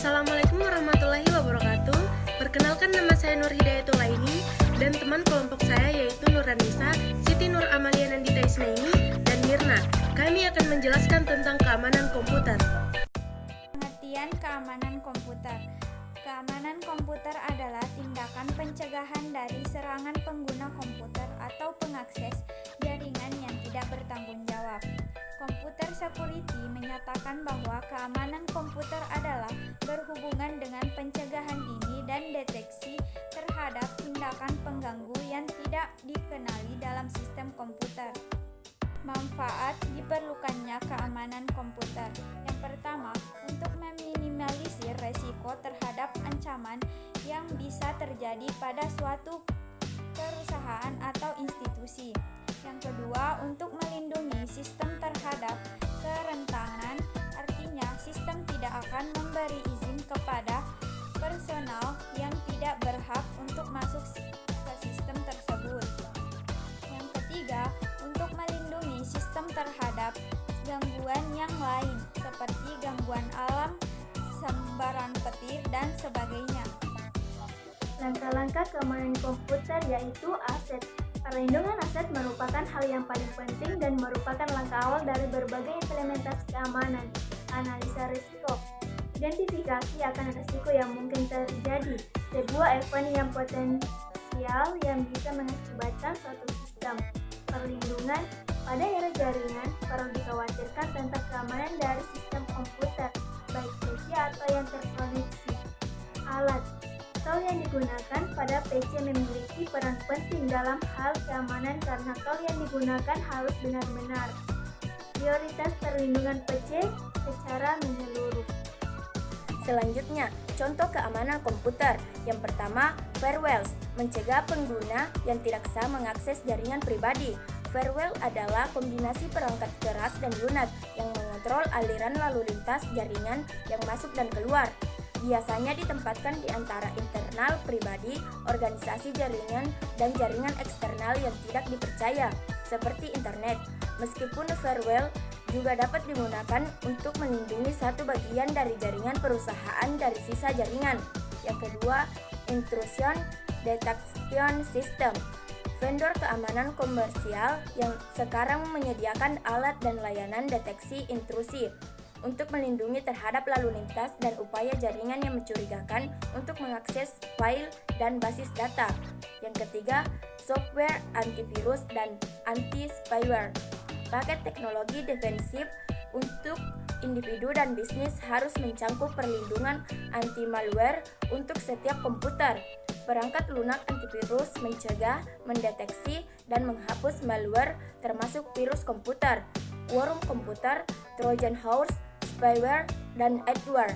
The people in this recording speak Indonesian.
Assalamualaikum warahmatullahi wabarakatuh. Perkenalkan, nama saya Nur Hidayatul Aini dan teman kelompok saya yaitu Nurranisa, Siti Nur Amalia Nandita Isnaini, dan Mirna. Kami akan menjelaskan tentang keamanan komputer. Pengertian keamanan komputer. Keamanan komputer adalah tindakan pencegahan dari serangan pengguna komputer atau pengakses jaringan yang tidak bertanggung jawab. Computer Security menyatakan bahwa keamanan komputer adalah berhubungan dengan pencegahan dini dan deteksi terhadap tindakan pengganggu yang tidak dikenali dalam sistem komputer. Manfaat diperlukannya keamanan komputer. Yang pertama, untuk meminimalisir resiko terhadap ancaman yang bisa terjadi pada suatu perusahaan atau institusi. Yang kedua, untuk melindungi sistem terhadap kerentanan, artinya sistem tidak akan memberi izin kepada personal yang tidak berhak untuk masuk ke sistem tersebut. Yang ketiga, untuk melindungi sistem terhadap gangguan yang lain seperti gangguan alam, sembaran petir, dan sebagainya. Langkah-langkah keamanan komputer yaitu aset. Perlindungan aset merupakan hal yang paling penting dan merupakan langkah awal dari berbagai implementasi keamanan. Analisa risiko. Identifikasi akan risiko yang mungkin terjadi. Sebuah event yang potensial yang bisa mengakibatkan suatu sistem. Perlindungan. Pada era jaringan, perlu dikhawatirkan tentang keamanan dari sistem komputer, baik PC atau yang terkoneksi. Alat Tool yang digunakan pada PC memiliki peran penting dalam hal keamanan karena tool yang digunakan harus benar-benar. Prioritas perlindungan PC secara menyeluruh. Selanjutnya, contoh keamanan komputer. Yang pertama, firewalls, mencegah pengguna yang tidak sah mengakses jaringan pribadi. Firewall adalah kombinasi perangkat keras dan lunak yang mengontrol aliran lalu lintas jaringan yang masuk dan keluar. Biasanya ditempatkan di antara internal pribadi, organisasi jaringan, dan jaringan eksternal yang tidak dipercaya, seperti internet. Meskipun firewall juga dapat digunakan untuk melindungi satu bagian dari jaringan perusahaan dari sisa jaringan. Yang kedua, intrusion detection system. Vendor keamanan komersial yang sekarang menyediakan alat dan layanan deteksi intrusi untuk melindungi terhadap lalu lintas dan upaya jaringan yang mencurigakan untuk mengakses file dan basis data. Yang ketiga, software antivirus dan anti-spyware. Paket teknologi defensif untuk individu dan bisnis harus mencangkup perlindungan anti-malware untuk setiap komputer. Perangkat lunak antivirus mencegah, mendeteksi, dan menghapus malware termasuk virus komputer, worm komputer, Trojan horse, spyware, dan adware.